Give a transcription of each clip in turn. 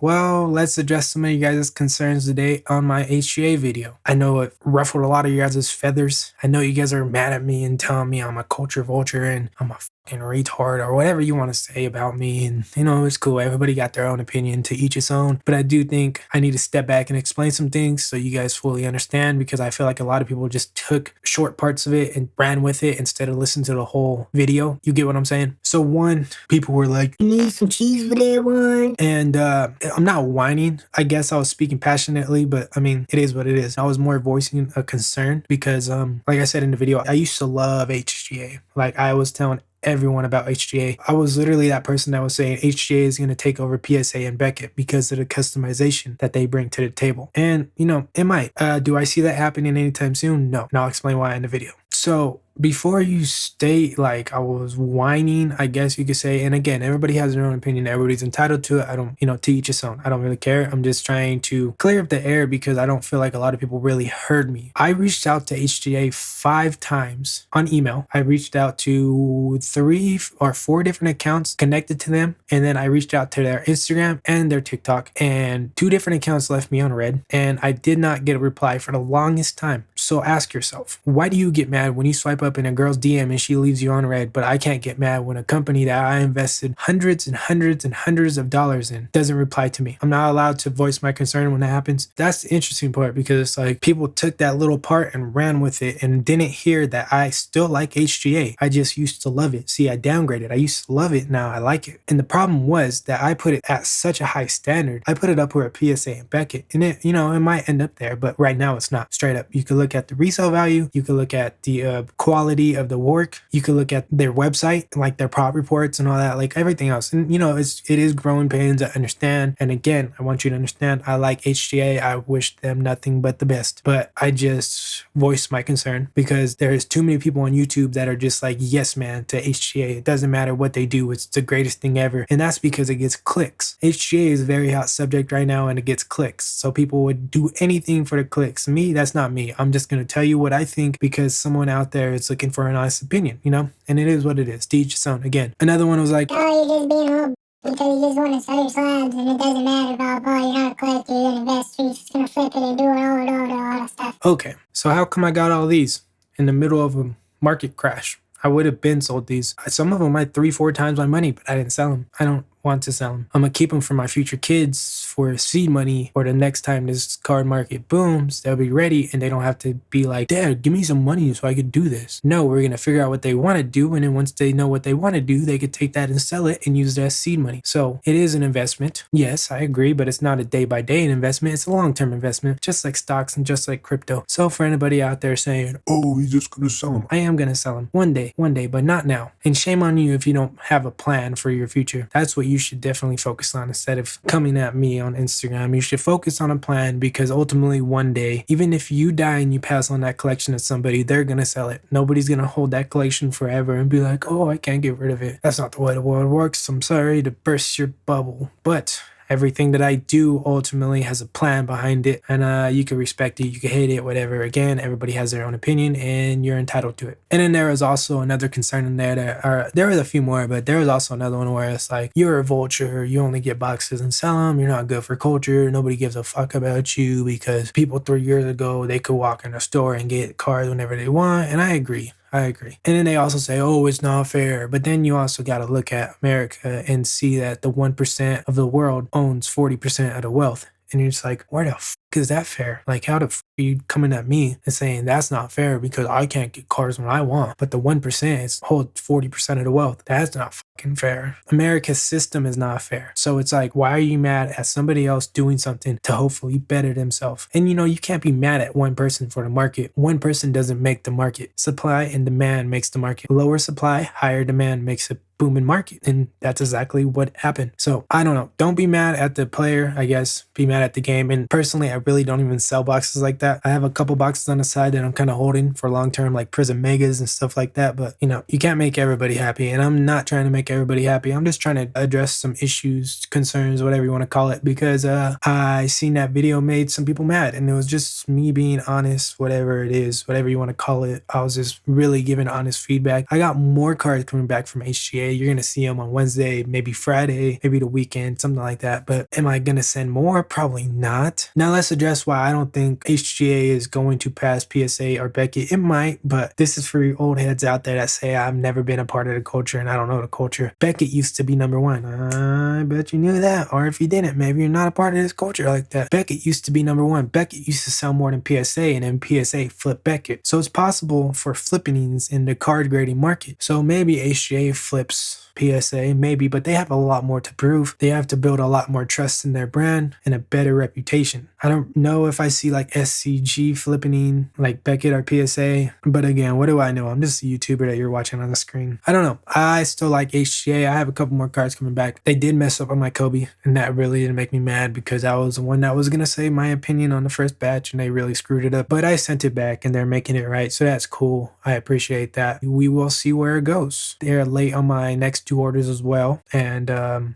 Well, let's address some of you guys' concerns today on my HGA video. I know it ruffled a lot of you guys' feathers. I know you guys are mad at me and telling me I'm a culture vulture and I'm a fucking retard or whatever you want to say about me. And, it's cool. Everybody got their own opinion, to each its own. But I do think I need to step back and explain some things so you guys fully understand, because I feel like a lot of people just took short parts of it and ran with it instead of listening to the whole video. You get what I'm saying? So one, people were like, "You need some cheese for that one." And I'm not whining. I guess I was speaking passionately, but I mean, it is what it is. I was more voicing a concern because, like I said in the video, I used to love HGA. Like, I was telling everyone about HGA. I was literally that person that was saying HGA is going to take over PSA and Beckett because of the customization that they bring to the table. And, it might. Do I see that happening anytime soon? No. And I'll explain why in the video. So before you state like I was whining, I guess you could say, and again, everybody has their own opinion. Everybody's entitled to it. I don't, to each his own. I don't really care. I'm just trying to clear up the air because I don't feel like a lot of people really heard me. I reached out to HGA 5 times on email. I reached out to 3 or 4 different accounts connected to them. And then I reached out to their Instagram and their TikTok, and 2 different accounts left me unread. And I did not get a reply for the longest time. So ask yourself, why do you get mad when you swipe up in a girl's DM and she leaves you unread, but I can't get mad when a company that I invested hundreds and hundreds and hundreds of dollars in doesn't reply to me? I'm not allowed to voice my concern when that happens. That's the interesting part, because it's like people took that little part and ran with it and didn't hear that I still like HGA. I just used to love it. See, I downgraded. I used to love it. Now I like it. And the problem was that I put it at such a high standard. I put it up where at PSA and Beckett, and it, it might end up there, but right now it's not. Straight up. You could look at the resale value. You could look at the quality of the work. You could look at their website, like their prop reports and all that, like everything else. And it is growing pains. I understand. And again, I want you to understand, I like HGA. I wish them nothing but the best. But I just voiced my concern because there's too many people on YouTube that are just like, yes, man, to HGA. It doesn't matter what they do. It's the greatest thing ever. And that's because it gets clicks. HGA is a very hot subject right now, and it gets clicks. So people would do anything for the clicks. Me, that's not me. I'm just going to tell you what I think because someone out there is looking for an honest opinion, and it is what it is. To each his own. Again, another one was like, "Oh, you're just being a little because you just want to sell your slabs and it doesn't matter, blah, blah, you're not a collector, you're an investor, you're just going to flip it and do it all that stuff." Okay, so how come I got all these in the middle of a market crash? I would have been sold these. Some of them I 3-4 times my money, but I didn't sell them. I don't want to sell them. I'm gonna keep them for my future kids for seed money, or the next time this card market booms, they'll be ready and they don't have to be like, "Dad, give me some money so I could do this." No, we're gonna figure out what they want to do, and then once they know what they want to do, they could take that and sell it and use it as seed money. So it is an investment. Yes, I agree, but it's not a day-by-day investment. It's a long-term investment, just like stocks and just like crypto. So for anybody out there saying, "Oh, he's just gonna sell them," I am gonna sell them one day, but not now. And shame on you if you don't have a plan for your future. That's what you should definitely focus on instead of coming at me on Instagram. You should focus on a plan, because ultimately one day, even if you die and you pass on that collection to somebody, they're gonna sell it. Nobody's gonna hold that collection forever and be like, "Oh, I can't get rid of it." That's not the way the world works. I'm sorry to burst your bubble, but everything that I do ultimately has a plan behind it, and you can respect it, you can hate it, whatever. Again, everybody has their own opinion, and you're entitled to it. And then there was also another concern in there that, there was a few more, but there was also another one where it's like, you're a vulture, you only get boxes and sell them, you're not good for culture, nobody gives a fuck about you, because people 3 years ago, they could walk in a store and get cars whenever they want, and I agree. And then they also say, "Oh, it's not fair." But then you also got to look at America and see that the 1% of the world owns 40% of the wealth. And you're just like, where the fuck is that fair? Like, how the fuck are you coming at me and saying that's not fair because I can't get cars when I want, but the 1% holds 40% of the wealth? That's not fucking fair. America's system is not fair. So it's like, why are you mad at somebody else doing something to hopefully better themselves? And you can't be mad at one person for the market. One person doesn't make the market. Supply and demand makes the market. Lower supply, higher demand makes a booming market. And that's exactly what happened. So I don't know. Don't be mad at the player, I guess. Be mad at the game. And personally, I really don't even sell boxes like that. I have a couple boxes on the side that I'm kind of holding for long term, like Prism Megas and stuff like that. But you can't make everybody happy. And I'm not trying to make everybody happy. I'm just trying to address some issues, concerns, whatever you want to call it, because I seen that video made some people mad. And it was just me being honest, whatever it is, whatever you want to call it. I was just really giving honest feedback. I got more cards coming back from HGA HGA. You're gonna see them on Wednesday, maybe Friday, maybe the weekend, something like that. But am I gonna send more? Probably not. Now let's address why I don't think HGA is going to pass PSA or Beckett. It might, but this is for you old heads out there that say I've never been a part of the culture and I don't know the culture. Beckett used to be number one. I bet you knew that. Or if you didn't, maybe you're not a part of this culture like that. Beckett used to be number one. Beckett used to sell more than PSA, and then PSA flipped Beckett. So it's possible for flippings in the card grading market. So maybe HGA flips PSA, maybe, but they have a lot more to prove. They have to build a lot more trust in their brand and a better reputation. I don't know if I see like SCG flipping like Beckett or PSA, but again, what do I know? I'm just a YouTuber that you're watching on the screen. I don't know. I still like HGA. I have a couple more cards coming back. They did mess up on my Kobe, and that really didn't make me mad because I was the one that was going to say my opinion on the first batch, and they really screwed it up. But I sent it back, and they're making it right, so that's cool. I appreciate that. We will see where it goes. They're late on my next 2 orders as well, and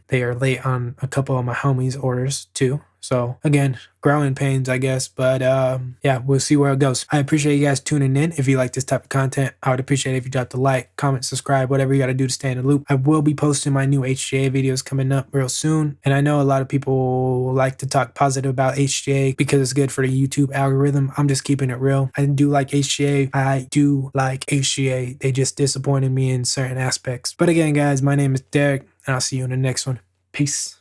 they are late on a couple of my homies' orders too. So again, growing pains, I guess. But yeah, we'll see where it goes. I appreciate you guys tuning in. If you like this type of content, I would appreciate it if you dropped a like, comment, subscribe, whatever you got to do to stay in the loop. I will be posting my new HGA videos coming up real soon. And I know a lot of people like to talk positive about HGA because it's good for the YouTube algorithm. I'm just keeping it real. I do like HGA. I do like HGA. They just disappointed me in certain aspects. But again, guys, my name is Derek, and I'll see you in the next one. Peace.